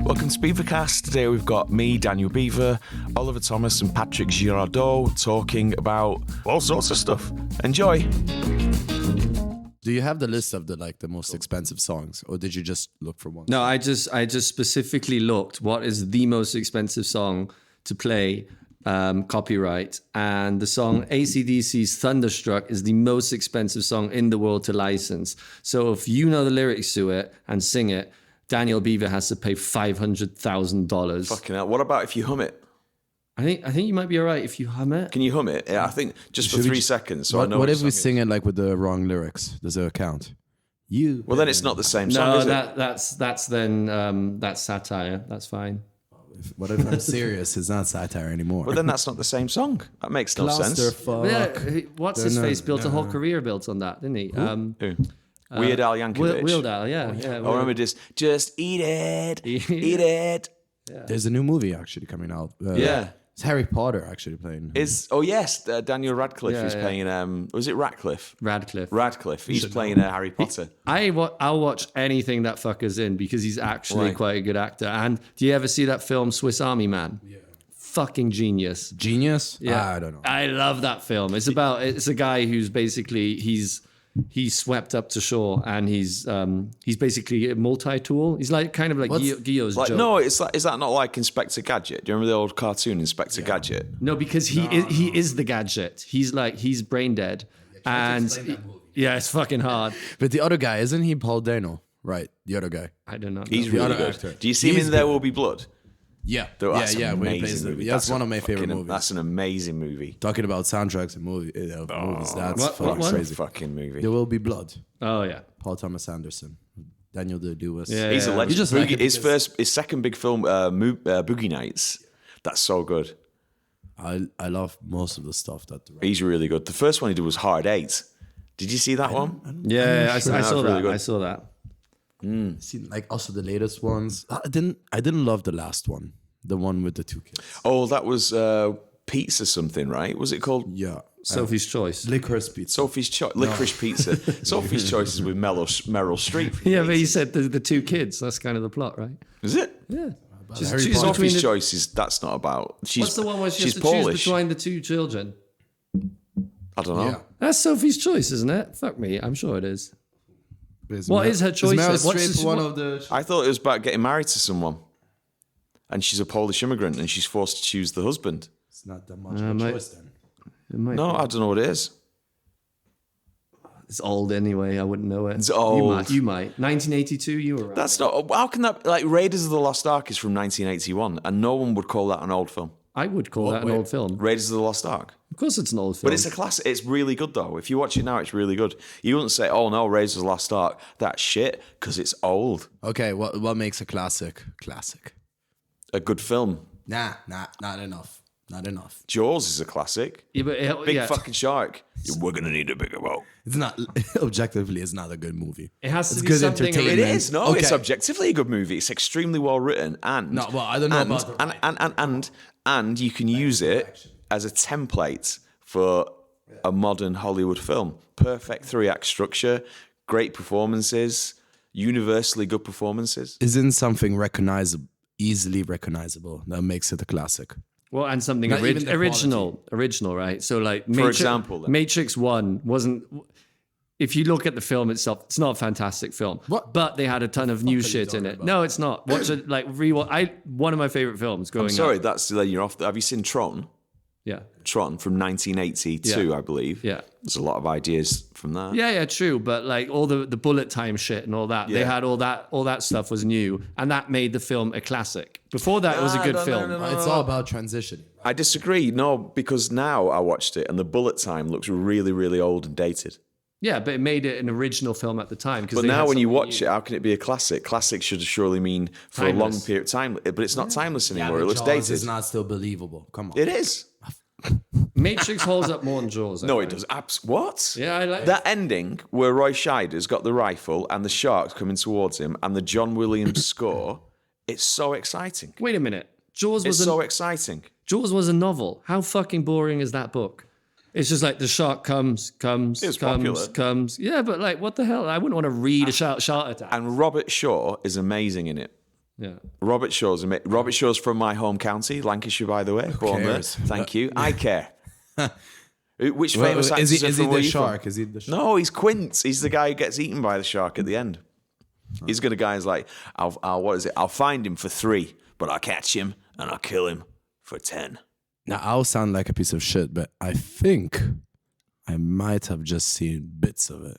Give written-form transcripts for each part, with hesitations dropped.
Welcome to Beavercast. Today we've got me, Daniel Beaver, Oliver Thomas and Patrick Girardot talking about all sorts of stuff. Enjoy. Do you have the list of the most expensive songs, or did you just look for one? No, I just specifically looked what is the most expensive song to play, copyright, and the song AC/DC's Thunderstruck is the most expensive song in the world to license. So if you know the lyrics to it and sing it, Daniel Beaver has to pay $500,000. Fucking hell. What about if you hum it? I think you might be all right if you hum it. Can you hum it? Yeah, I think just for 3 seconds. So I know what if we sing it with the wrong lyrics? Does it count? Well, then it's not the same song, is it? That's satire. That's fine. What if I'm serious? It's not satire anymore. Well, then that's not the same song. That makes no sense. Yeah, what's his face built a whole career built on that, didn't he? Who? Weird Al Yankovic. Weird Al, yeah. I remember just eat it, eat it. Yeah. There's a new movie actually coming out. It's Harry Potter actually playing. Daniel Radcliffe is playing. Was it Ratcliffe? Radcliffe. He's playing Harry Potter. I'll watch anything that fucker's in because he's actually quite a good actor. And do you ever see that film Swiss Army Man? Yeah. Fucking genius. Genius? Yeah. I don't know. I love that film. It's a guy who's basically he's swept up to shore and he's basically a multi-tool. He's like kind of like Guillaume's joke. No, is that not like Inspector Gadget? Do you remember the old cartoon Inspector Gadget? No, because he is the gadget. He's brain dead. And it's fucking hard. But the other guy, isn't he Paul Dano? Right, the other guy. I don't know. He's really good. Actor. Do you see him in There Will Be Blood? Yeah, That's movie. That's one of my favorite movies. That's an amazing movie. Talking about soundtracks and movies, that's crazy. Fucking movie. There Will Be Blood. Oh yeah, Paul Thomas Anderson, Daniel Day-Lewis. He's a legend. His second big film, Boogie Nights. That's so good. I love most of the stuff that. He's really good. The first one he did was Hard 8. Did you see that one? I saw that. I saw that. See, like also the latest ones. I didn't love the last one, the one with the 2 kids. Oh, that was pizza something, right? Was it called? Yeah, Sophie's Choice. Licorice Pizza. Sophie's Choice. Licorice Pizza. Sophie's Choice is with Meryl Streep. Yeah, but you said the 2 kids. That's kind of the plot, right? Is it? Yeah. Sophie's Choice that's not about. What's the one where she has to Polish. choose between the 2 children? I don't know. Yeah. That's Sophie's Choice, isn't it? Fuck me, I'm sure it is. What is her choice? I thought it was about getting married to someone, and she's a Polish immigrant, and she's forced to choose the husband. It's not that much of a choice then. I don't know what it is. It's old anyway. I wouldn't know it. It's old. You might. 1982. You were right. That's not. How can that? Like Raiders of the Lost Ark is from 1981, and no one would call that an old film. I would call that an old film. Raiders of the Lost Ark. Of course, it's an old film. But it's a classic. It's really good though. If you watch it now, it's really good. You wouldn't say, "Oh no, Raiders of the Lost Ark, that's shit," because it's old. Okay, what makes a classic? A good film. Nah, not enough. Not enough. Jaws is a classic. Yeah, but Big fucking shark. We're gonna need a bigger boat. It's not objectively. It's not a good movie. It has to it's be good something. Entertainment. It is. No, it's objectively a good movie. It's extremely well written and I don't know about and you can use it as a template for a modern Hollywood film. Perfect 3-act structure, great performances, universally good performances. Isn't something easily recognizable that makes it a classic? Well, and something original, right? So, like, for example, Matrix 1 wasn't. If you look at the film itself, it's not a fantastic film. What? But they had a ton of new shit in it. About? No, it's not. Watch it, like one of my favorite films growing up. I'm sorry, that's letting you off. Have you seen Tron? Yeah. Tron from 1982, I believe. Yeah. There's a lot of ideas from that. Yeah, true. But like all the bullet time shit and all that, they had all that stuff was new, and that made the film a classic. Before that, it was a good film. No. It's all about transitioning. I disagree. No, because now I watched it and the bullet time looks really, really old and dated. Yeah, but it made it an original film at the time. But now when you watch it, how can it be a classic? Classic should surely mean for timeless. A long period of time. But it's not timeless anymore. It looks dated. It's not still believable. Come on. It is. Matrix holds up more than Jaws. No, it does. What? Yeah, I like that ending where Roy Scheider's got the rifle and the sharks coming towards him and the John Williams score. It's so exciting. Wait a minute. Jaws was so exciting. Jaws was a novel. How fucking boring is that book? It's just like the shark comes. Yeah, but like, what the hell? I wouldn't want to read a shark attack. And Robert Shaw is amazing in it. Yeah. Robert Shaw's from my home county, Lancashire, by the way. Go on there. cares? Thank you. I care. Which Well, famous is actors he are from where the you from? shark? Is he the shark? No, he's Quint. He's the guy who gets eaten by the shark at the end. He's got a guy who's like, I'll find him for 3, but I'll catch him and I'll kill him for 10. Now, I'll sound like a piece of shit, but I think I might have just seen bits of it.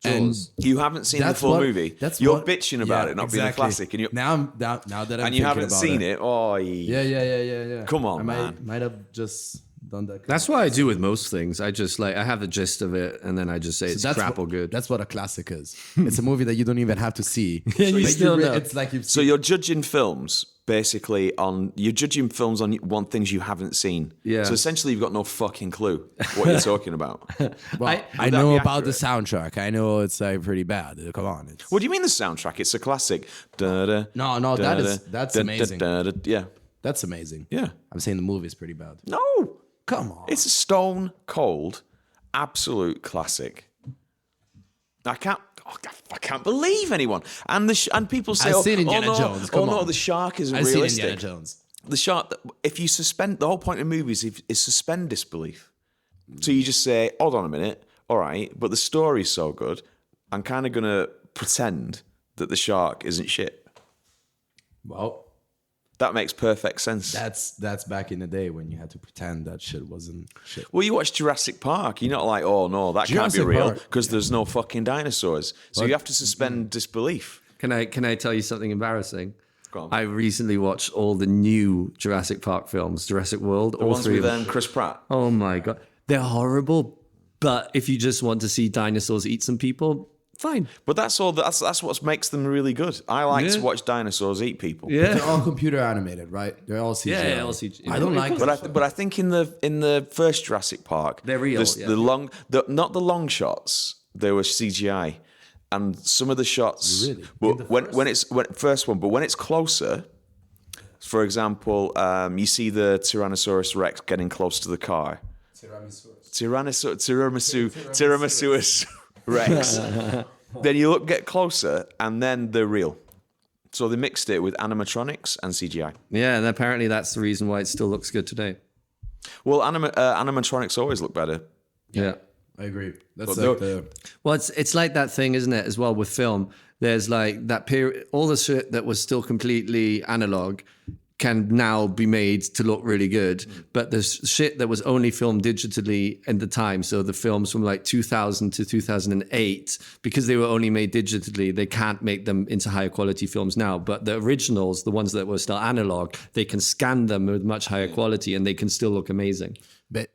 Jaws. You haven't seen the That's full what- movie. that's You're what- bitching about it not being a exactly. classic, and now that I'm and you haven't seen it. Oh, Yeah. Come on, I man. might have just done that. That's what I do with most things. I just like I have the gist of it, and then I just say it's crap or good. That's what a classic is. It's a movie that you don't even have to see. you But still know. It's like you've So you're judging films basically on one things you haven't seen. Yeah. So essentially, you've got no fucking clue what you're talking about. Well, I Would that know be about the accurate? soundtrack. I know it's like pretty bad. Come on. What do you mean the soundtrack? It's a classic. Da-da, No, da-da, that's da-da, amazing. da-da. Yeah. That's amazing. Yeah. I'm saying the movie is pretty bad. No. Come on. It's a stone cold, absolute classic. I can't believe anyone. And and people say, I've seen Indiana no, Jones, come no, on. the shark isn't I've seen realistic. Indiana Jones. The shark. If you suspend the whole point of movies is suspend disbelief. So you just say, hold on a minute, all right, but the story's so good, I'm kind of gonna pretend that the shark isn't shit. Well, That makes perfect sense. that's back in the day when you had to pretend that shit wasn't shit. Well, you watch Jurassic Park, you're not like, oh no, that Jurassic can't be real Park. because there's no fucking dinosaurs. So you have to suspend disbelief. Can I tell you something embarrassing? Go on. I recently watched all the new Jurassic Park films, Jurassic World, The all ones 3 with of them. Chris Pratt. Oh my god, they're horrible. But if you just want to see dinosaurs eat some people, fine. But that's all. That's what makes them really good. I like to Yeah. watch dinosaurs eat people. They're all computer animated, right? They're all CGI. Yeah, all CGI. I don't like But I think in the first Jurassic Park, They're real, The, yeah. not the long shots. They were CGI, and some of the shots. Really? But when it's closer, for example, you see the Tyrannosaurus Rex getting close to the car. Tyrannosaurus Rex. Then you get closer, and then they're real. So they mixed it with animatronics and CGI. Yeah, and apparently that's the reason why it still looks good today. Well, animatronics always look better. Yeah. I agree. That's But like the Well, it's like that thing, isn't it, as well with film? There's like that period, all the shit that was still completely analog can now be made to look really good. But the shit that was only filmed digitally in the time, so the films from like 2000 to 2008, because they were only made digitally, they can't make them into higher quality films now. But the originals, the ones that were still analog, they can scan them with much higher quality and they can still look amazing. but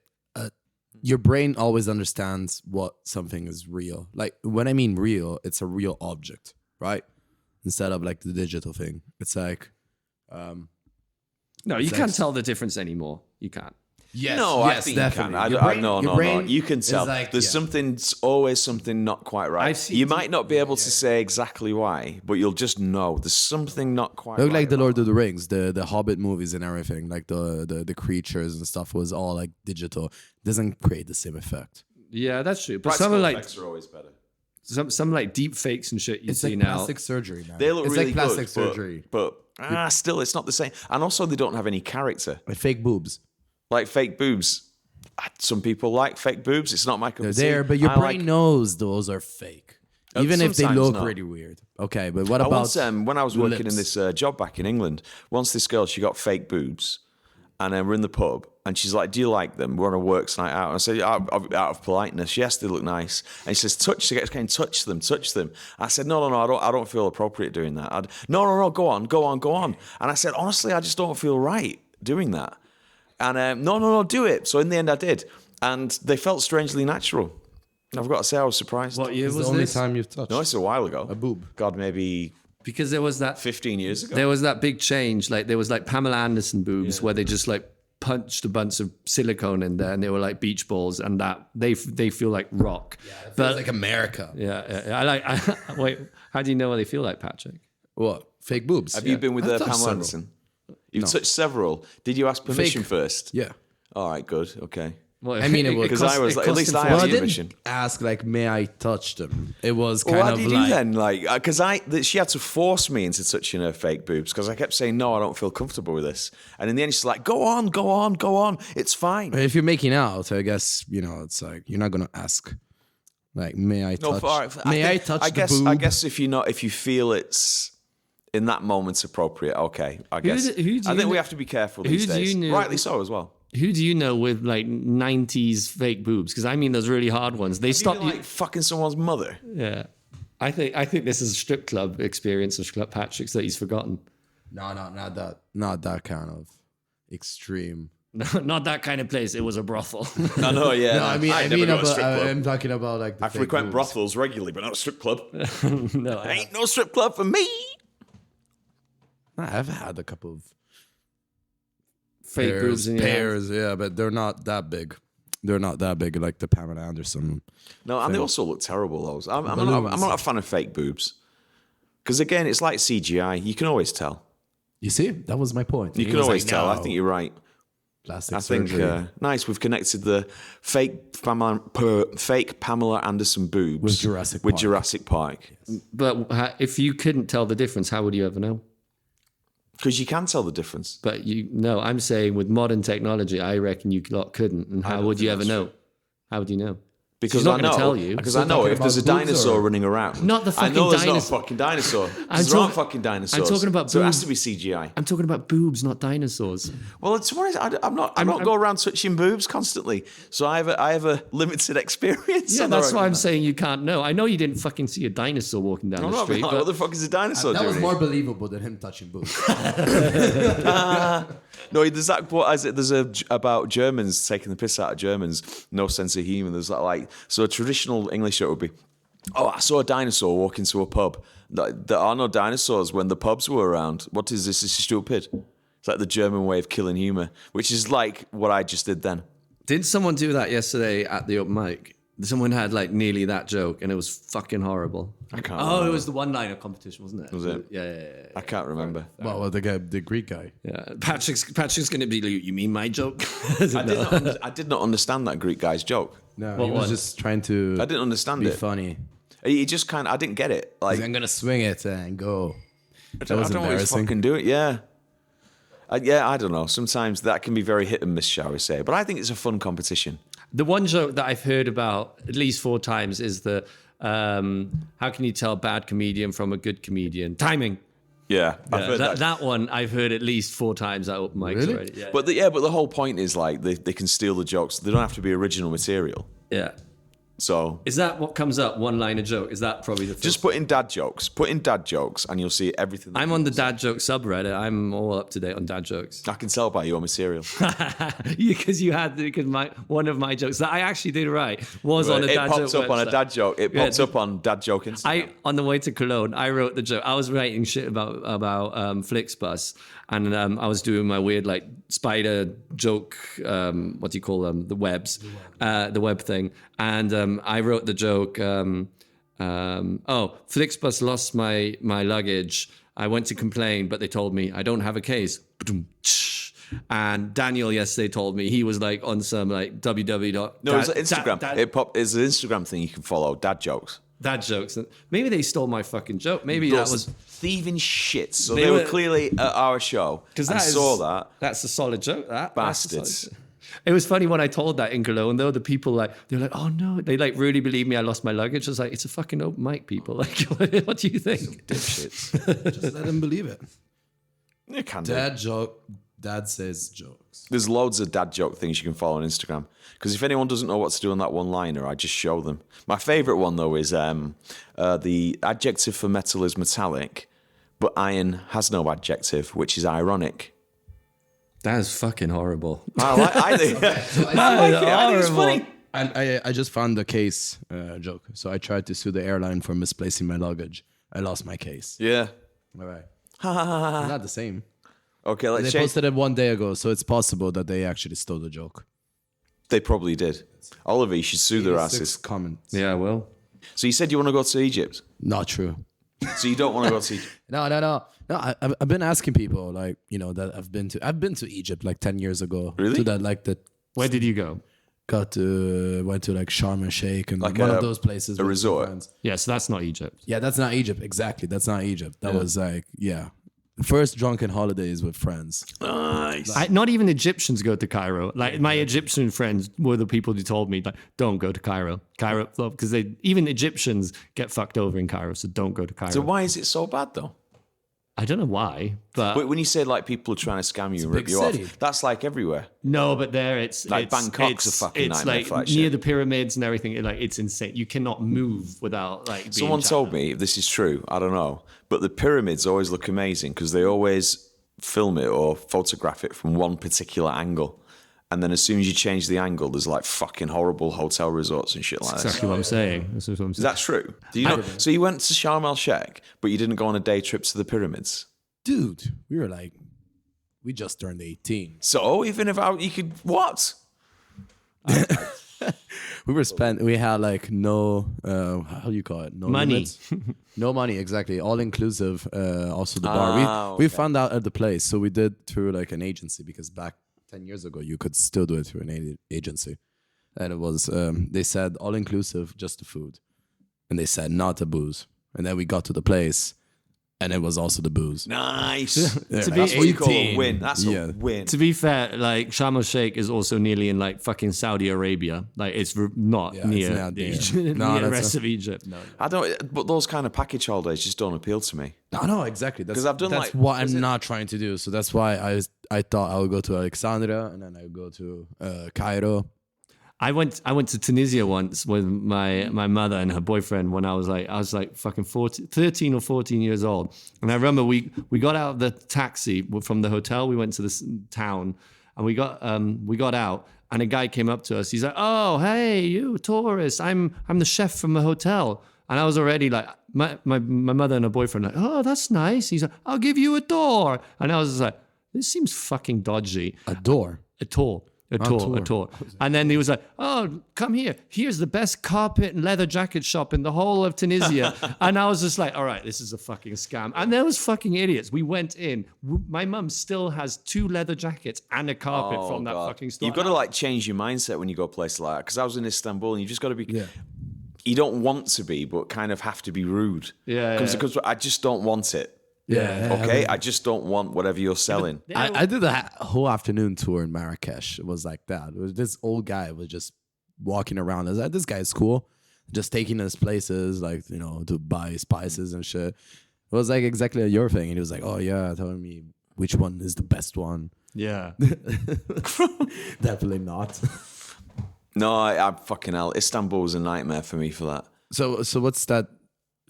your brain always understands what something is real. Like when I mean real, it's a real object, right? Instead of like the digital thing. It's like No, you can't tell the difference anymore. You can't. yes, No, I think definitely. you Your can. brain- No. your brain You can is tell. like- There's always something not quite right. I've seen You might not be able to say exactly why, but you'll just know there's something not quite Look right. like the Lord of the Rings, the Hobbit movies and everything, like the creatures and stuff was all like digital. Doesn't create the same effect. Yeah, that's true. But Practical some like effects are always better. some like deep fakes and shit you It's see like now. plastic surgery now. They look it's really like plastic good, surgery. but still, it's not the same. And also, they don't have any character. Like fake boobs. Like fake boobs. Some people like fake boobs. It's not my cup They're of tea. there, but your I brain like- knows those are fake. Even if they sometimes look not. really weird. Okay, but what I about once, when I was working in lips? this job back in England, once this girl, she got fake boobs, and we're in the pub, and she's like, "Do you like them? We're on a works night out." And I said, out of politeness, yes, they look nice. And she says, "Touch them, touch them." I said, "No, I don't feel appropriate doing that." No, go on. And I said, honestly, I just don't feel right doing that. And no, do it. So in the end, I did, and they felt strangely natural. I've got to say, I was surprised. What year It's the was only this? time you've touched No, it's a while ago. a boob. God, maybe Because there was that 15 years ago. there was that big change. Like there was like Pamela Anderson boobs where they just like punched a bunch of silicone in there and they were like beach balls and that they feel like rock. But like America. Wait, how do you know what they feel like, Patrick? What? Fake boobs. Have you been with I've touched Pamela several. Anderson? You've touched several. Did you ask permission Fake. first? Yeah. All right, good. Okay. Well, I mean, it was- Because I was like, at least I Well, I asked didn't permission. ask like, may I touch them? It was Well, kind what of did you do like, then? Like, because she had to force me into touching her fake boobs because I kept saying no, I don't feel comfortable with this. And in the end, she's like, go on, go on, go on, it's fine. if you're making out, I guess it's like you're not gonna ask, like, may I touch? I touch I guess, the boob? I guess if you feel it's in that moment appropriate, okay. I guess. who do I you think we know- have to be careful who these do days. you know- Rightly so as well. Who do you know with like 90s fake boobs? Because I mean those really hard ones. They stop you. Like fucking someone's mother. Yeah. I think this is a strip club experience of Patrick's that he's forgotten. No, not that kind of extreme. No, not that kind of place. It was a brothel. I know, yeah. No, I mean, never go to a strip club. I'm talking about like the I fake frequent boobs. brothels regularly, but not a strip club. No, Ain't no strip club for me. I've had a couple of fake boobs in your hands. pairs, yeah, but they're not that big. They're not that big like the Pamela Anderson. No, and they also look terrible, those. I'm Balloons. not a fan of fake boobs. Because again, it's like CGI. You can always tell. You see, that was my point. You He can was always like, tell. I "No, think you're right. plastic I think surgery nice. We've connected the fake Pamela Anderson boobs with Jurassic Park. But if you couldn't tell the difference, how would you ever know? Because you can tell the difference. But I'm saying with modern technology, I reckon you lot couldn't. And how would you ever know? How would you know? Because She's not I gonna know. tell you. Because So I know talking if there's a about boobs dinosaur or- running around. Not the I know fucking there's not a dinosaur. fucking dinosaur. I'm There aren't talk- fucking dinosaurs. I'm talking about So it has boobs. to be CGI. I'm talking about boobs, not dinosaurs. Well, it's I'm not go around touching boobs constantly. So I have a limited experience. Yeah, on the that's why road. I'm saying you can't know. I know you didn't fucking see a dinosaur walking down I'm the not street. like, but what the fuck is a dinosaur That doing? was more believable than him touching boobs. No, there's that. What is it? There's about Germans taking the piss out of Germans. No sense of humour. There's that like so a traditional English joke would be, "Oh, I saw a dinosaur walk into a pub." There are no dinosaurs when the pubs were around. What is this? This is stupid. It's like the German way of killing humour, which is like what I just did then. Did someone do that yesterday at the open mic? Someone had like nearly that joke, and it was fucking horrible. I can't. Oh, remember. it was the one-liner competition, wasn't it? Was it? Yeah. I can't remember. well, the Greek guy. Patrick's going to be like, you mean my joke? I did not understand that Greek guy's joke. No, What he was one? just trying to I didn't understand be it. funny. He just kind of. I didn't get it. Like I'm gonna swing it and go. That was I don't always embarrassing. fucking do it. Yeah. I don't know. Sometimes that can be very hit and miss, shall we say? But I think it's a fun competition. The one joke that I've heard about at least 4 times is the how can you tell a bad comedian from a good comedian? Timing. Yeah, I've heard that. That one I've heard at least 4 times at open mics Really? already. Yeah. But the whole point is like they can steal the jokes. They don't have to be original material. yeah. So Is that what comes up? One-liner joke? Is that probably the first? just put in dad jokes. Put in dad jokes, and you'll see everything. I'm on the dad joke subreddit. I'm all up to date on dad jokes. I can tell by your material. Because one of my jokes that I actually did right was on a it dad popped joke up on a website. dad joke. It Yeah, popped up on dad joke Instagram. On the way to Cologne, I wrote the joke. I was writing shit about Flixbus, and I was doing my weird like spider joke. What do you call them? The webs, the web thing. And I wrote the joke. Flixbus lost my luggage. I went to complain, but they told me I don't have a case. And Daniel yesterday told me he was like on some like www. No, it's Instagram. It's an Instagram thing you can follow. Dad jokes. Dad jokes. Maybe they stole my fucking joke. Maybe Those that was thieving shits. So They they were were- clearly at our show. because I that saw that. That's a solid joke. That's a Bastards. solid joke. It was funny when I told that in Cologne, though. The people they're like, "Oh no!" They like really believe me. I lost my luggage. I was like, "It's a fucking open mic, people. Like, what do you think?" Dipshits. Just let him believe it. You can do. Dad says jokes. There's loads of dad joke things you can follow on Instagram. Because if anyone doesn't know what to do on that one-liner, I just show them. My favourite one, though, is the adjective for metal is metallic, but iron has no adjective, which is ironic. That is fucking horrible. I think I like it. I think it's funny. And I just found the case joke. So I tried to sue the airline for misplacing my luggage. I lost my case. Yeah. All right. Not the same. Okay, let's They change. posted it 1 day ago, so it's possible that they actually stole the joke. They probably did. Oliver, you should sue their 86 asses. comments. Yeah, well, So you said you want to go to Egypt. Not true. So you don't want to go to Egypt. No. I've been asking people that I've been to Egypt like 10 years ago. Really? To that like the where did you go? went to like Sharm el Sheikh and Like one a- of those places. a with resort. friends. Yeah, so that's not Egypt. Yeah, that's not Egypt. Exactly, that's not Egypt. That was like first drunken holidays with friends. Nice. Not even Egyptians go to Cairo. Like my Egyptian friends were the people who told me, like, don't go to Cairo. Because even Egyptians get fucked over in Cairo, so don't go to Cairo. So why is it so bad though? I don't know why, but When you say like people are trying to scam you and rip big you city. off, that's like everywhere. no, but there it's Like it's, Bangkok's a it's, fucking it's nightmare like for that near shit. the pyramids and everything. It's insane. You cannot move without like. Being Someone jacked told up. me, if this is true, I don't know, but the pyramids always look amazing because they always film it or photograph it from one particular angle. And then as soon as you change the angle, there's like fucking horrible hotel resorts and shit like that. Exactly what I'm saying. That's what I'm Is saying. that true? Do you know? So you went to Sharm el Sheikh, but you didn't go on a day trip to the pyramids? Dude, we just turned 18. So even if you could, what? We had like no, how do you call it? No Money. limits. No money, exactly. All inclusive, also the Ah, bar. We okay. found out at the place. So we did through like an agency because back 10 years ago, you could still do it through an agency. And it was, they said all inclusive, just the food. And they said not the booze. And then we got to the place and it was also the booze. Nice. To be That's what you call a 18. win. That's Yeah. a win. To be fair, like Sharm el Sheikh is also nearly in like fucking Saudi Arabia. Like it's not Yeah, near it's not the near. Egypt, No, near the that's rest of Egypt. No. I don't, but those kind of package holidays just don't appeal to me. No, exactly. 'Cause I've done, that's like- what I'm not trying to do. So that's why I thought I would go to Alexandria and then I would go to Cairo. I went to Tunisia once with my mother and her boyfriend when I was like fucking 13 or 14 years old. And I remember we got out of the taxi from the hotel. We went to this town and we got out and a guy came up to us. He's like, "Oh, hey, you tourist. I'm the chef from the hotel." And I was already like, my mother and her boyfriend like, "Oh, that's nice." He's like, "I'll give you a tour." And I was just like, this seems fucking dodgy. A door. A tour. A tour. And then he was like, "Oh, come here. Here's the best carpet and leather jacket shop in the whole of Tunisia." And I was just like, all right, this is a fucking scam. And there was fucking idiots. We went in. My mum still has 2 leather jackets and a carpet from that God. fucking store. You've got to like change your mindset when you go places like that. Because I was in Istanbul and you just got to be. Yeah. You don't want to be, but kind of have to be rude. Yeah, Because I just don't want it. Yeah. Okay, I just don't want whatever you're selling. I did a whole afternoon tour in Marrakesh. It was like that. It was this old guy was just walking around. I was like, this guy's cool. Just taking us places like, to buy spices and shit. It was like exactly your thing. And he was like, "Oh yeah, telling me which one is the best one." Yeah. Definitely not. No, I'm fucking hell. Istanbul was a nightmare for me for that. So what's that?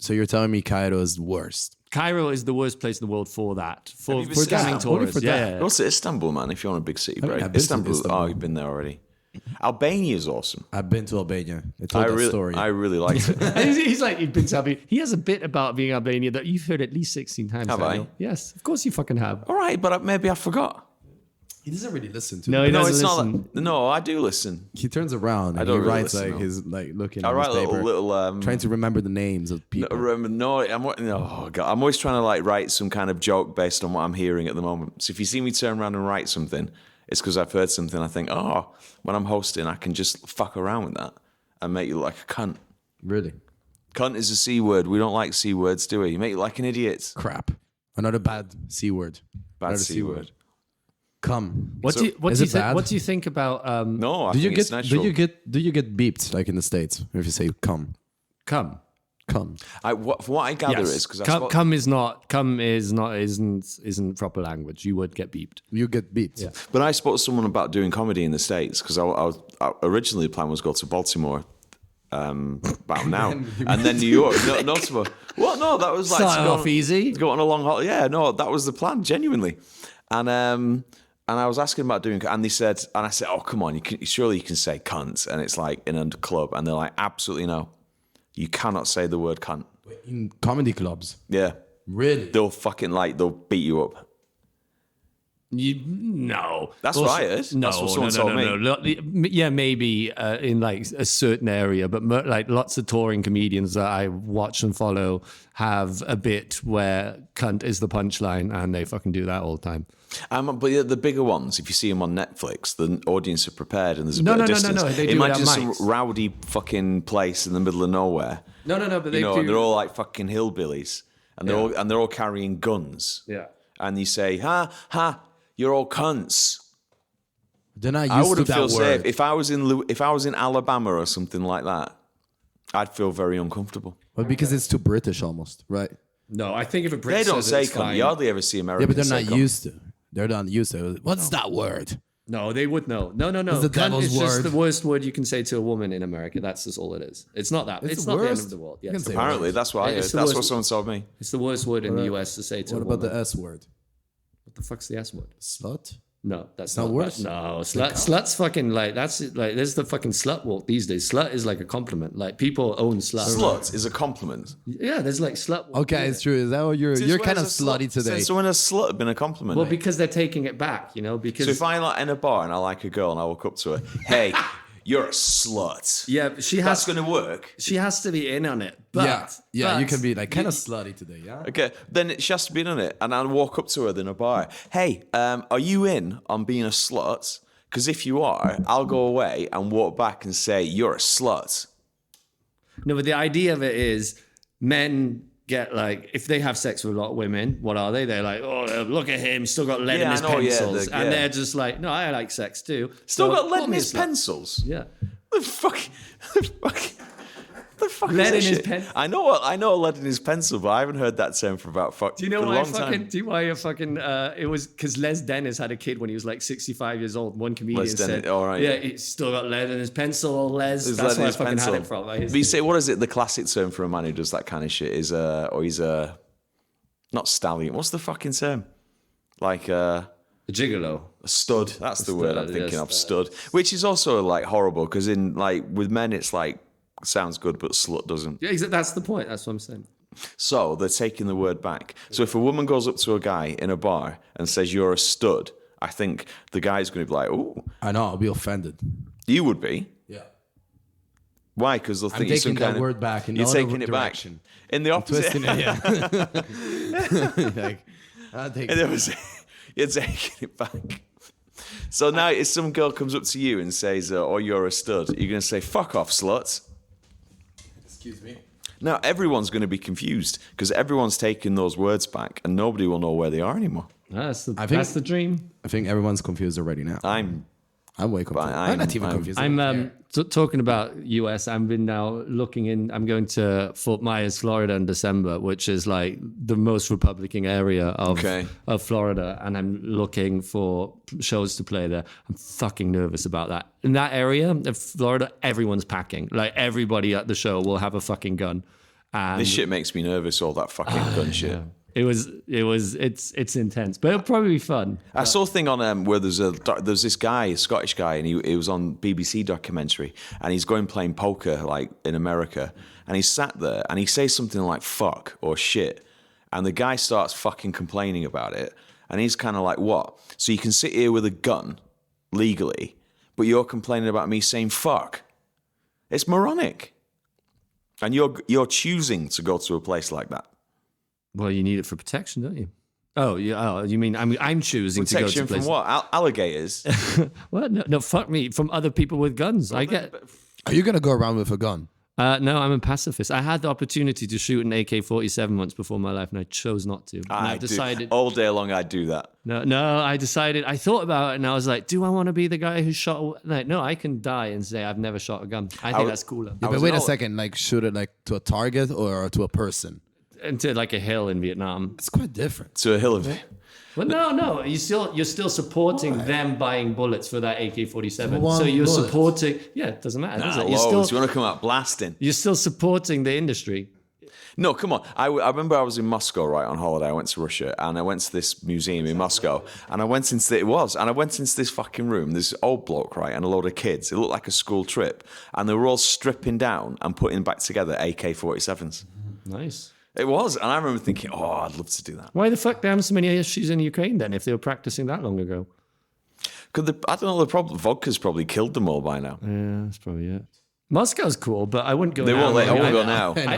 So you're telling me Cairo is worst? Cairo is the worst place in the world for that. For you been to scamming Istanbul? tourists. Only for Yeah. that. Go to Istanbul, man, if you want a big city break. I've been to Istanbul. Istanbul. Oh, you've been there already. Albania is awesome. I've been to Albania. I told that story. I really liked it. He's like, you've been to Albania. He has a bit about being Albania that you've heard at least 16 times. Have I? Daniel. Yes, of course you fucking have. All right, but maybe I forgot. He doesn't really listen to No, me. he No, doesn't it's listen. not. No, I do listen. He turns around and don't he really writes listen, like no. his like I on write his paper, little trying to remember the names of people. Oh God, I'm always trying to like write some kind of joke based on what I'm hearing at the moment. So if you see me turn around and write something, it's because I've heard something. I think, oh, when I'm hosting, I can just fuck around with that and make you look like a cunt. Really? Cunt is a C word. We don't like C words, do we? You make you like an idiot. Crap. Another bad C word. Bad Another C word. Come. What So- do you Is it think? bad? What do you think about No, I Do you think it's get natural. do you get beeped like in the States if you say come? cum? Come. From what I gather is because Cum isn't proper language. You would get beeped. You get beeped. Yeah. But I spoke to someone about doing comedy in the States because I originally the plan was go to Baltimore about now and then New York. No, tomorrow. What? No, that was like Start to go off on, easy. to go on a long holiday. Yeah, no, that was the plan, genuinely. And I was asking about doing, and they said, and I said, "Oh, come on, surely you can say cunt," and it's like in a club, and they're like, "Absolutely no, you cannot say the word cunt." In comedy clubs. Yeah, Really? they'll beat you up. No. That's what I heard. No, That's what someone told me. No. Yeah, maybe in like a certain area, but like lots of touring comedians that I watch and follow have a bit where cunt is the punchline, and they fucking do that all the time. But the bigger ones, if you see them on Netflix, the audience are prepared and there's a bit of distance. No. They do Imagine it at some mics. rowdy fucking place in the middle of nowhere. No, but they do. And they're all like fucking hillbillies, and they're all carrying guns. Yeah. And you say, ha, you're all cunts. They're not I used to wouldn't that feel word. safe if I was in Alabama or something like that. I'd feel very uncomfortable. But because it's too British almost, right? No, I think if a Brit They don't says say it's cunt. fine. You hardly ever see Yeah, Americans but they're say not cunt. used to. They're not used to it. What's that word? No, they would know. No. It's the Cunt devil's is just word. the worst word you can say to a woman in America. That's just all it is. It's not that. It's the not the end worst? of the world. You Yeah, can it's, say Apparently, that's what I heard. It's the That's what worst- someone told me. it's the worst word in the US to say to What a about woman. the S word? What the fuck's the S word? Slut? No, that's not not worse? that. No, slut's fucking like that's like there's the fucking slut walk these days. Slut is like a compliment. Like people own slut. Slut is a compliment. Yeah, there's like slut walk. Okay, yeah. it's true. Is that what you're Since when kind of has a slutty slut- today? Since when has slut been a compliment? Well, mate? because they're taking it back, you know. Because So if I'm like in a bar and I like a girl and I walk up to her, hey, you're a slut. yeah, but That's going to work. she has to be in on it. But yeah, you but can be like kind of slutty today, yeah? Okay, then she has to be in on it. And I'll walk up to her in a bar. Hey, are you in on being a slut? Because if you are, I'll go away and walk back and say, you're a slut. No, but the idea of it is men get like, if they have sex with a lot of women, what are they? They're like, oh, look at him, still got lead Yeah, in his I know, yeah, pencils. the- And yeah. they're just like, no, I like sex too. Still So got lead call in me a his slut. pencils. Yeah. The fuck? The fuck Lead is in that his shit? pen- I know lead in his pencil, but I haven't heard that term for about Do you know for a why? long time. Do you know why a fucking? It was because Les Dennis had a kid when he was like 65 years old. One comedian Les Dennis, said, all right. "Yeah, he's still got lead in his pencil." Les, There's that's lead in where I his fucking pencil. had it from. Like, But you say, what is it? The classic term for a man who does that kind of shit is he's a not stallion. What's the fucking term? Like a gigolo. a stud. That's the word I'm stud, thinking yes, of. Stud, which is also like horrible because in like with men it's like sounds good, but slut doesn't. Yeah, exactly. That's the point. That's what I'm saying. So they're taking the word back. So if a woman goes up to a guy in a bar and says you're a stud, I think the guy's going to be like, "Oh, I know, I'll be offended. you would be." Yeah. Why? Because they'll I'm think you're some taking kind that of word back in you're the taking other it direction. back in the opposite. Twisting it, yeah. Like, I'll take And it it was, you're taking it back. So now if some girl comes up to you and says, "Oh, you're a stud," you're going to say, "Fuck off, slut." Excuse me. Now everyone's going to be confused because everyone's taking those words back, and nobody will know where they are anymore. That's the think- that's the dream. I think everyone's confused already now. I'm way confused. I'm- I'm not even I'm- confused. I'm talking about US. I've been now looking in. I'm going to Fort Myers, Florida, in December, which is like the most Republican area of Florida, and I'm looking for shows to play there. I'm fucking nervous about that. In that area of Florida, everyone's packing. Like everybody at the show will have a fucking gun. And This shit makes me nervous. All that fucking gun shit. it's intense, but it'll probably be fun. I saw a thing on where there's this guy, a Scottish guy, and he was on BBC documentary, and he's going playing poker like in America, and he's sat there and he says something like "fuck" or "shit," and the guy starts fucking complaining about it, and he's kind of like, "What? So you can sit here with a gun legally, but you're complaining about me saying fuck? It's moronic." And you're choosing to go to a place like that. Well, you need it for protection, don't you? Oh, yeah. Oh, you mean I'm choosing to go Protection to from places. what? Alligators? What? No, fuck me. From other people with guns. I get. Are you gonna go around with a gun? No, I'm a pacifist. I had the opportunity to shoot an AK-47 once before my life, and I chose not to. And I decided. All day long I'd do that. No. I decided. I thought about it, and I was like, "Do I want to be the guy who shot?" Like, no, I can die and say I've never shot a gun. I think that's cooler. Yeah, but was wait in a all- second. Like, shoot it like to a target or to a person? Into like a hill in Vietnam. It's quite different. To a hill of it. Well, no, you're still supporting them buying bullets for that AK-47. One So you're bullet. supporting. Yeah, it doesn't matter, does it? You're Loads. still You want to come out blasting? you're still supporting the industry. No, come on. I remember I was in Moscow, right, on holiday. I went to Russia, and I went to this museum in Moscow, and I went into this fucking room, this old bloke, right, and a load of kids. It looked like a school trip, and they were all stripping down and putting back together AK-47s. Nice. It was, and I remember thinking, "Oh, I'd love to do that." Why the fuck they have so many issues in Ukraine then? If they were practicing that long ago? Because I don't know, the problem. Vodka's probably killed them all by now. Yeah, that's probably it. Moscow's cool, but I wouldn't go. They now. won't let I anyone know. go now.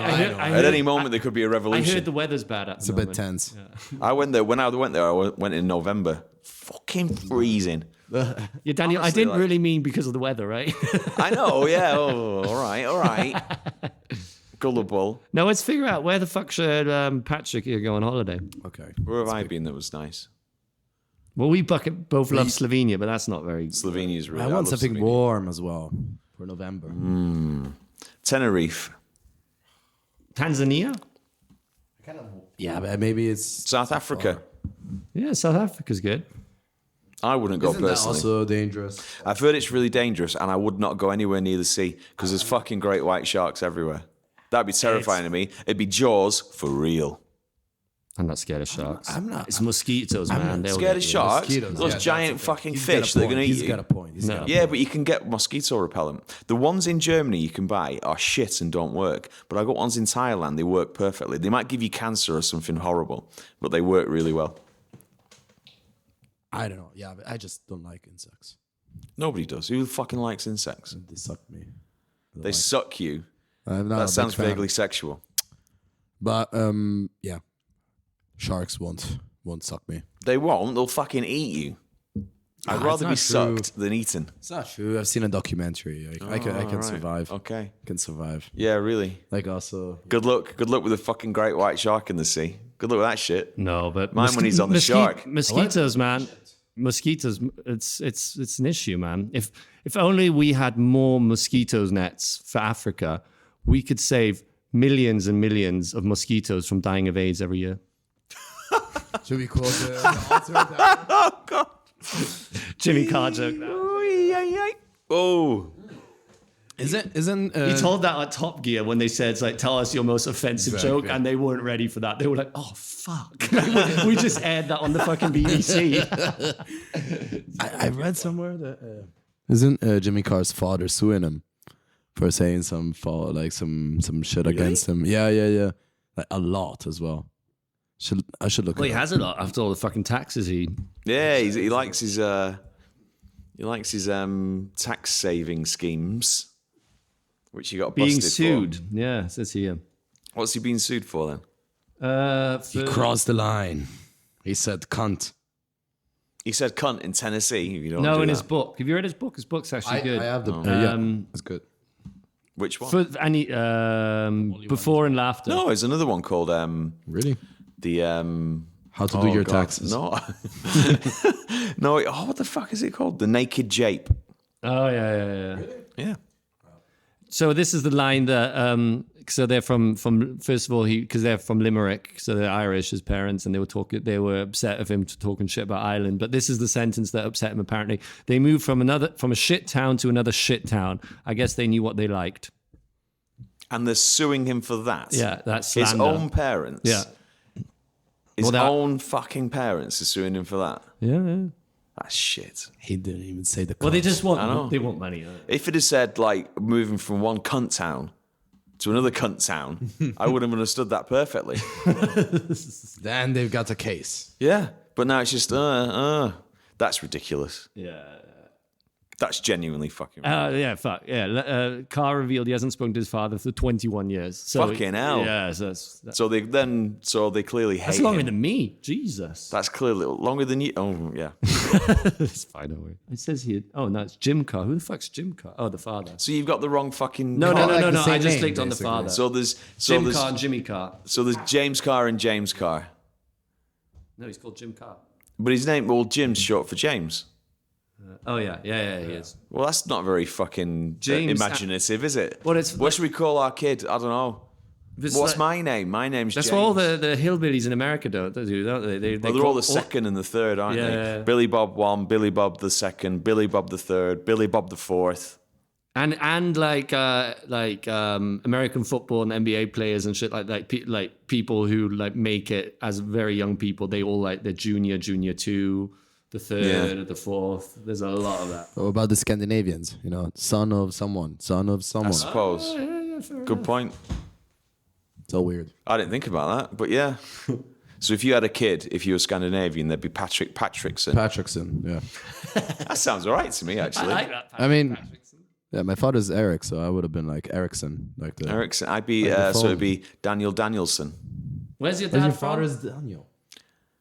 I At any moment, there could be a I revolution. heard the weather's bad at the It's a bit tense. I went there. When I went there, I went in November. Fucking freezing. Yeah, Daniel, Honestly, I didn't really mean because of the weather, right? I know, yeah. Oh, all right. Gullible. No, let's figure out where the fuck should Patrick here go on holiday. Okay. Where have I been that was nice? Well, we both love Slovenia, but that's not very. Slovenia's really. I want love something Slovenia. warm as well for November. Tenerife, Tanzania? Yeah, but maybe it's South Africa. Yeah, South Africa's good. I wouldn't go Isn't that personally. also dangerous? I've heard it's really dangerous, and I would not go anywhere near the sea because there's fucking great white sharks everywhere. That'd be terrifying to me. It'd be Jaws for real. I'm not scared of sharks. I'm not. It's mosquitoes, man. They'll Scared get of you. sharks? Mosquitoes, Those yeah, giant that's okay. fucking He's got a fish, they're point. going to eat He's you. got a point. He's got a Yeah, but you can get mosquito repellent. The ones in Germany you can buy are shit and don't work. But I got ones in Thailand, they work perfectly. They might give you cancer or something horrible, but they work really well. I don't know. Yeah, but I just don't like insects. Nobody does. Who fucking likes insects? They suck me. They suck you. I'm not a That big sounds fan. vaguely sexual. But yeah, sharks won't suck me. They won't. They'll fucking eat you. I'd Nah, rather be it's not true. sucked than eaten. It's not true. I've seen a documentary. I can right. survive. Okay. I can survive. Yeah, really. Like also, Good luck. Good luck with a fucking great white shark in the sea. Good luck with that shit. No, but Mine when he's on the shark. Mosquitoes, man. Mosquitoes. It's an issue, man. If only we had more mosquitoes nets for Africa, we could save millions and millions of mosquitoes from dying of AIDS every year. should we quote the author of that? Oh, God. Jimmy Carr joke. That. Oh. Isn't He told that at Top Gear when they said, like, tell us your most offensive Exactly. joke, and they weren't ready for that. They were like, oh, fuck. We just aired that on the fucking BBC. I read somewhere that isn't Jimmy Carr's father suing him for saying some shit against him. Yeah. Like a lot as well. I should look Well, it he up. has a lot after all the fucking taxes Yeah, he likes his tax saving schemes, which he got being busted sued. for. Yeah, says here. What's he been sued for then? He crossed the line. He said cunt. He said cunt in Tennessee. If you don't No, do in that. his book. Have you read his book? His book's actually good. I have the Um, yeah, it's good. Which one? For any before and laughter. No, there's another one called Really? the How to do your taxes. No, no. Oh, what the fuck is it called? The Naked Jape. Oh yeah. Yeah. So this is the line that so they're from first of all because they're from Limerick, so they're Irish as parents, and they were upset of him talking shit about Ireland. But this is the sentence that upset him. Apparently, they moved from a shit town to another shit town. I guess they knew what they liked. And they're suing him for that. Yeah, that's his slander. own parents. Yeah, His Well, that- own fucking parents are suing him for that. yeah. That's shit. He didn't even say the cunt. Well, they just I know. want money. Don't they? If it had said like moving from one cunt town to another cunt town, I would have understood that perfectly. Then they've got a case. Yeah, but now it's just that's ridiculous. Yeah. That's genuinely fucking. Yeah, fuck. Yeah. Carr revealed he hasn't spoken to his father for 21 years. So Fucking hell. Yeah, so that's So they clearly hate that's longer him. than me. Jesus. That's clearly longer than you. Oh yeah. It's fine, don't worry. It says here, oh, no, it's Jim Carr. Who the fuck's Jim Carr? Oh, the father. So you've got the wrong fucking. No, Carr. like the I same just name, clicked on the basically. father. So there's Jim Carr and Jimmy Carr. So there's James Carr and James Carr, No, he's called Jim Carr. but his name, well, Jim's short for James. Oh, yeah, he is. Well, that's not very fucking James- imaginative, is it? Well, it's what like- should we call our kid? I don't know. It's What's like- my name? My name's That's James. what all the hillbillies in America do, don't they? Well, they're all the second and the third, aren't they? Yeah. Billy Bob 1, Billy Bob the second, Billy Bob the third, Billy Bob the fourth. And like American football and NBA players and shit like people who like make it as very young people, they all like the junior 2, the third, the fourth. There's a lot of that. What about the Scandinavians? Son of someone, son of someone. I suppose. Good point. So weird. I didn't think about that, but yeah. So if you had a kid, if you were Scandinavian, there'd be Patrick Patrickson. Patrickson, yeah. That sounds all right to me, actually. I like that. I mean, yeah, my father's Eric, so I would have been like Ericsson. Like the Ericsson. I'd be, the so phone. it'd be Daniel Danielson. Where's your Where's dad your from? father's Daniel?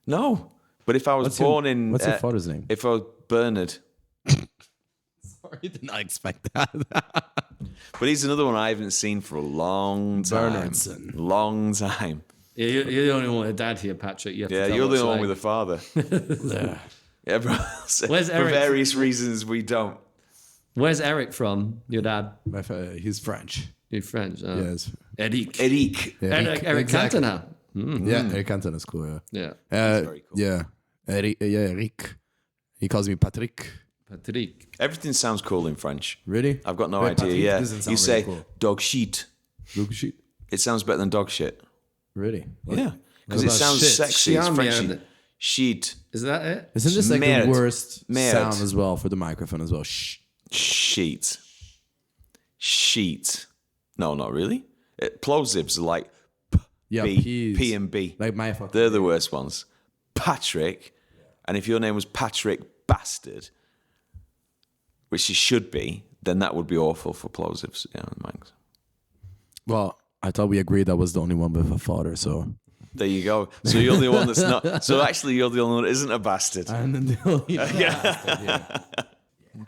No. But if I was born in... What's your father's name? If I was Bernard. Sorry, did not expect that. But he's another one I haven't seen for a long time. Bernardson. Long time. Yeah, you're the only one with a dad here, Patrick. You have to Yeah, tell you're the what's only one like. with a father. Everyone else, Where's for Eric? various reasons, we don't. Where's Eric from? Your dad? He's French. You're French. Yes. Eric. Eric. Eric exactly. Cantona. Yeah, Eric Cantona is cool. Yeah. very cool. Yeah. Eric. He calls me Patrick. Patrick. Everything sounds cool in French. Really? I've got no Wait, idea. Patrick Yeah, doesn't sound you say really cool. dog shit. Look shit. It sounds better than dog shit. Really? Yeah, because it about sounds shit? sexy. It's Frenchy. Merde. Sheet. Is that it? Isn't this like Merde. the worst Merde. sound as well for the microphone as well? Shh. Sheet. Sheet. No, not really. Plosives are like Yeah, B, P's. P and B. Like my fucking. They're the worst ones. Patrick, and if your name was Patrick Bastard, which it should be, then that would be awful for plosives. Yeah, Max. Well, I thought we agreed I was the only one with a father, so. There you go. So you're the one that's not. So actually, you're the only one that isn't a bastard. And then the only yeah.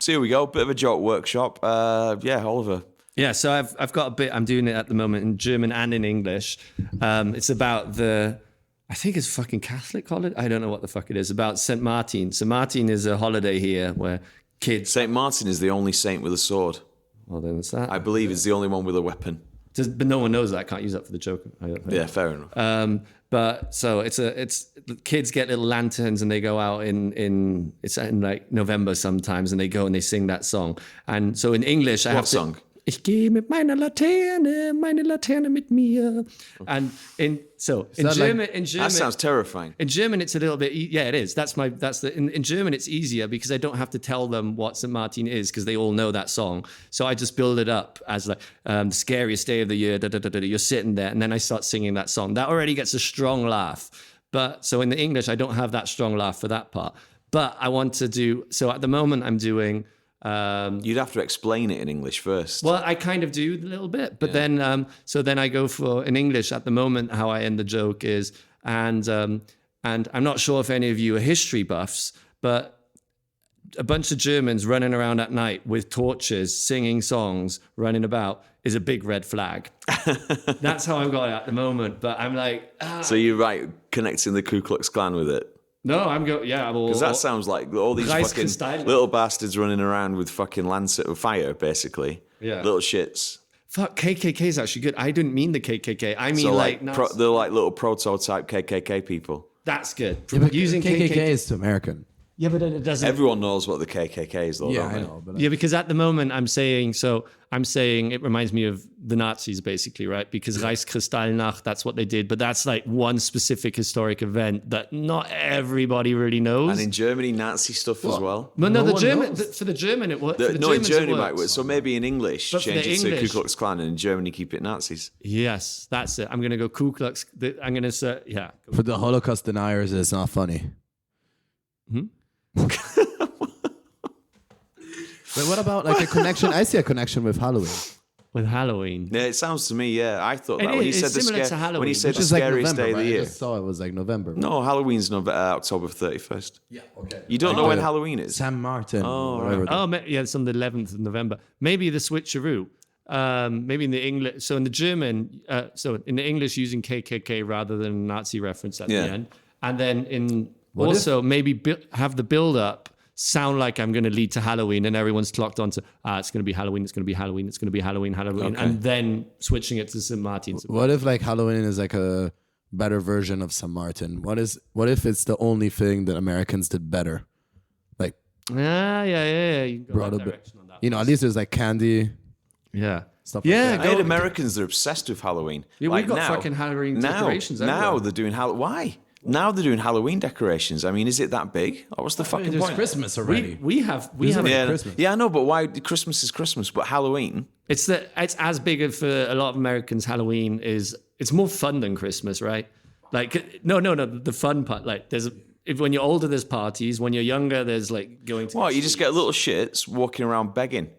So here we go. Bit of a joke workshop. Yeah, Oliver. Yeah, so I've got a bit. I'm doing it at the moment in German and in English. It's about I think it's fucking Catholic holiday. I don't know what the fuck it is. About St. Martin. St. Martin is a holiday here where kids. Saint Martin is the only saint with a sword. Well, then it's that. I believe he's the only one with a weapon. But no one knows that. I can't use that for the joke. Yeah, fair enough. But so it's kids get little lanterns and they go out in it's in like November sometimes and they go and they sing that song. And so in English, I have What song? Ich gehe mit meine Laterne mit mir. And in German, That sounds terrifying. in German, it's a little bit. Yeah, it is. In German, it's easier because I don't have to tell them what St. Martin is because they all know that song. So I just build it up as like the scariest day of the year. Da, da, da, da, da. You're sitting there, and then I start singing that song. That already gets a strong laugh. But so in the English, I don't have that strong laugh for that part. But I want to do. So at the moment, I'm doing. You'd have to explain it in English first. Well, I kind of do a little bit, but then then I go for in English at the moment. How I end the joke is, and I'm not sure if any of you are history buffs, but a bunch of Germans running around at night with torches, singing songs, running about is a big red flag. That's how I've got it at the moment. But I'm like, So you're right, connecting the Ku Klux Klan with it. no, I'm going. Yeah, Because that sounds like all these fucking Reichskristall. little bastards running around with fucking lancet of fire, basically. Yeah. Little shits. fuck, KKK is actually good. I didn't mean the KKK. I mean So like they're like little prototype KKK people. that's good. Yeah, but Using KKK is too American. Yeah, but then it doesn't. Everyone knows what the KKK is, though. Yeah, don't I they? know. But Yeah, because at the moment I'm saying it reminds me of the Nazis basically, right? Because Reichskristallnacht, that's what they did, but that's like one specific historic event that not everybody really knows. And in Germany, Nazi stuff as well. But no, No the one German knows. for the German it was. No, in Germany, Mike. So maybe in English, But for change the it to Ku English- Klux Klan, and in Germany, keep it Nazis. Yes, that's it. I'm gonna go Ku Klux. I'm gonna say yeah. for the Holocaust deniers, it's not funny. But what about like a connection? I see a connection with Halloween. With Halloween. Yeah, it sounds to me. Yeah, I thought It that when is. you said It's the similar to when Halloween, you said which the It's like scariest November, day of the right? I year. just saw it was like November. No, Halloween's October 31st. Yeah, okay. You don't know when Halloween is. San Martin. Oh, whatever. Yeah, it's on the 11th of November. Maybe the switcheroo. Maybe in the English. So in the German. So in the English, using KKK rather than Nazi reference at Yeah. the end, and then in What also maybe have the build up sound like I'm going to lead to Halloween, and everyone's clocked onto it's going to be Halloween. It's going to be Halloween. It's going to be Halloween. Halloween, Okay. and then switching it to St. Martin's. What if like Halloween is like a better version of San Martin? What if it's the only thing that Americans did better? Like Yeah. You can go brought that a bit. direction on that. You know, at least there's like candy Yeah. stuff. Yeah, Like I that. had Americans that are obsessed with Halloween. Yeah, like we've got now, fucking Halloween now, decorations Now everywhere. they're doing Halloween. Why? Now they're doing Halloween decorations. I mean, is it that big? Or what's the fucking There's point? Christmas already. We have Yeah, Christmas. yeah, I know, but why? Christmas is Christmas, but Halloween. it's as big for a lot of Americans. Halloween it's more fun than Christmas, right? Like no, the fun part. Like when you're older, there's parties. When you're younger, there's like going to. What? You just get little shits walking around begging.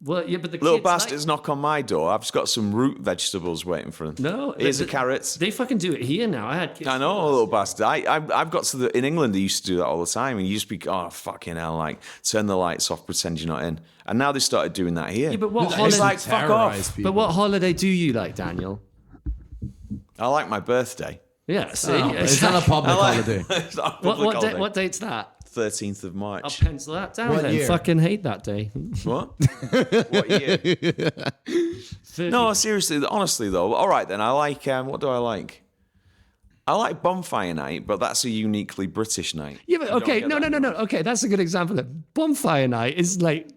Well, yeah, but the Little kids bastards knock on my door. I've just got some root vegetables waiting for them. No, Here's the carrots. They fucking do it here now. I had kids. I know, little bastard. I've got to in England. They used to do that all the time, and you just be, oh fucking hell, like turn the lights off, pretend you're not in. And now they started doing that here. Yeah, but what It's holiday? like fuck off. But what holiday do you like, Daniel? I like my birthday. Yeah, see, It's not a public holiday. It's not a public holiday. what date's that? 13th of I'll March. pencil that down What then. year? Fucking hate that day. What? What year? No, seriously, honestly though. All right then. I like. What do I like? I like bonfire night, but that's a uniquely British night. Yeah, but You don't okay, get no. that. Okay, that's a good example. Bonfire night is like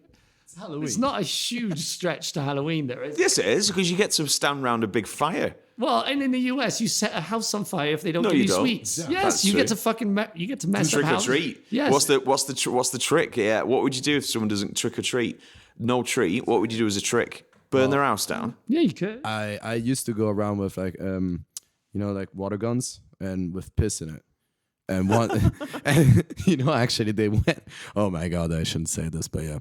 It's Halloween. it's not a huge stretch to Halloween. There is. Yes, it is because you get to stand around a big fire. Well, and in the US, you set a house on fire if they don't No, give you you don't. sweets. Yeah, Yes, that's you true. get to fucking you get to mess Trick up or houses. treat. Yes. What's the trick? Yeah. What would you do if someone doesn't trick or treat? No treat. What would you do as a trick? Burn their house down. Yeah, you could. I used to go around with like like water guns and with piss in it. And one, and actually they went. Oh my god, I shouldn't say this, but yeah.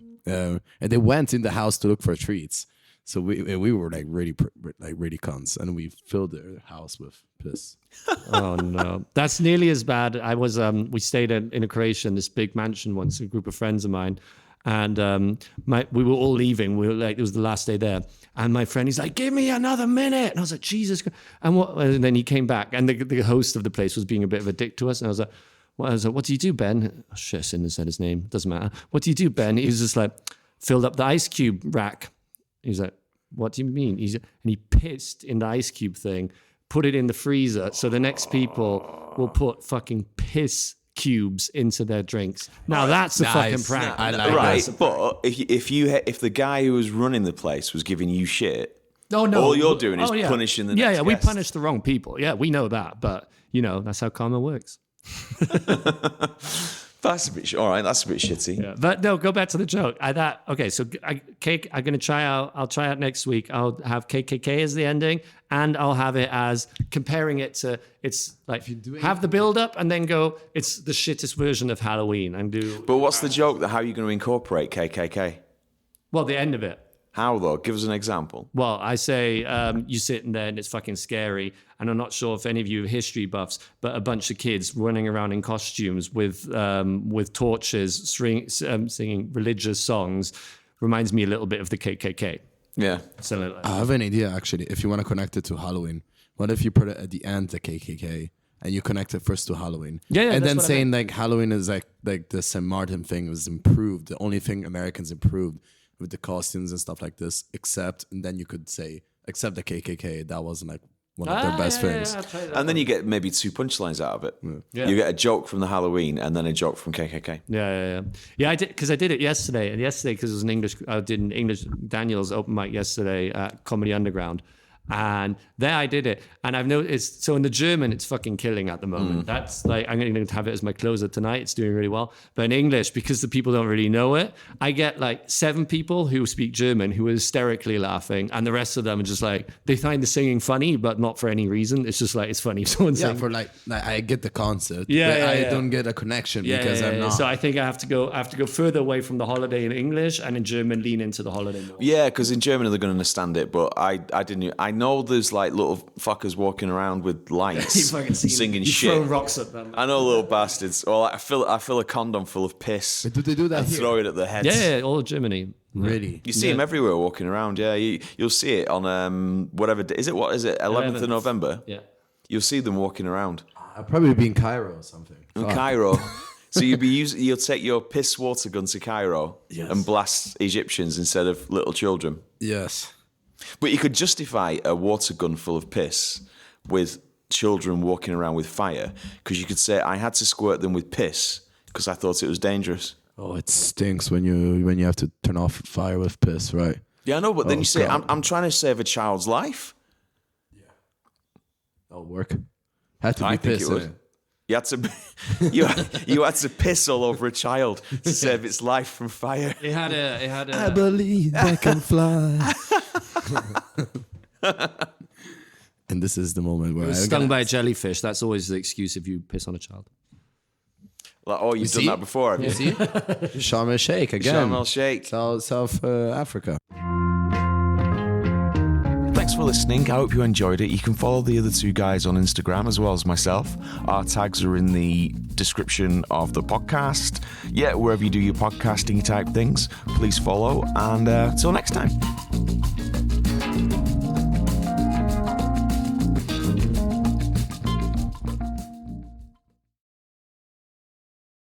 And they went in the house to look for treats. So we were like really cons, and we filled their house with piss. Oh no, that's nearly as bad. I was we stayed in a Croatia in this big mansion once, a group of friends of mine, and we were all leaving. We were like, it was the last day there, and my friend, he's like, "Give me another minute," and I was like, "Jesus Christ!" And then he came back, and the host of the place was being a bit of a dick to us, and I was like, "What do you do, Ben?" Oh shit, I shouldn't have said his name. Doesn't matter. What do you do, Ben? He was just like, filled up the ice cube rack. He's like, "What do you mean?" And he pissed in the ice cube thing, put it in the freezer, so the next people will put fucking piss cubes into their drinks. Now that's a fucking prank. I like Right, that. but if the guy who was running the place was giving you shit, Oh no! all you're doing is punishing the next we guest. punish the wrong people. Yeah, we know that, but that's how karma works. That's a bit all right. That's a bit shitty. Yeah. But no, go back to the joke. So cake. I'm gonna try out. I'll try out next week. I'll have KKK as the ending, and I'll have it as comparing it to. It's like have the build up and then go. It's the shittest version of Halloween and do. But what's the joke? How are you going to incorporate KKK? Well, the end of it. How though? Give us an example. Well, I say you sitting there and it's fucking scary. And I'm not sure if any of you are history buffs, but a bunch of kids running around in costumes with torches, singing religious songs reminds me a little bit of the KKK. Yeah. So, I have an idea actually. If you want to connect it to Halloween, what if you put it at the end, the KKK, and you connect it first to Halloween? Yeah, and that's then what I saying like Halloween is like the St. Martin thing was improved. The only thing Americans improved with the costumes and stuff like this, except the KKK, that wasn't like one of their best things. And then you get maybe two punchlines out of it. Yeah. You get a joke from the Halloween and then a joke from KKK. Yeah, I did because I did it yesterday. And yesterday, because it was an English, I did an English Daniel's open mic yesterday at Comedy Underground. And there I did it. And I've noticed, so in the German, it's fucking killing at the moment. That's like, I'm going to have it as my closer tonight. It's doing really well. But in English, because the people don't really know it, I get like 7 people who speak German who are hysterically laughing. And the rest of them are just like, they find the singing funny, but not for any reason. It's just like, it's funny if someone's Yeah, singing. for like I get the concept, Yeah, but yeah, I yeah. don't get a connection because I'm not. So I think I have to go further away from the holiday in English, and in German lean into the holiday more. Yeah, because in Germany they're going to understand it, but I didn't. I know there's like little fuckers walking around with lights, You fucking seen singing it. You shit. throw rocks at them. I know little bastards. Well, I fill a condom full of piss Do they do that and here? throw it at their heads. Yeah, all of Germany. Really? You see them everywhere walking around. Yeah, you'll see it on whatever day. Is it 11th of November? Yeah. You'll see them walking around I'll probably be in Cairo or something. in Cairo. So you'll take your piss water gun to Cairo and blast Egyptians instead of little children. Yes. But you could justify a water gun full of piss with children walking around with fire because you could say I had to squirt them with piss because I thought it was dangerous. Oh, it stinks when you have to turn off fire with piss, right? Yeah, I know, but then Oh, you say God. I'm trying to save a child's life. That'll work. Had to I be think piss. it would. innit? You had to you had to piss all over a child to save its life from fire. It had I believe I can fly. And this is the moment where I stung by a jellyfish. That's always the excuse if you piss on a child. Like, oh, you've done see? that before, have you? see Sharm el Sheikh again. Sharm el Sheikh. South Africa. Thanks for listening. I hope you enjoyed it. You can follow the other two guys on Instagram as well as myself. Our tags are in the description of the podcast. Yeah, wherever you do your podcasting type things, please follow. And till next time.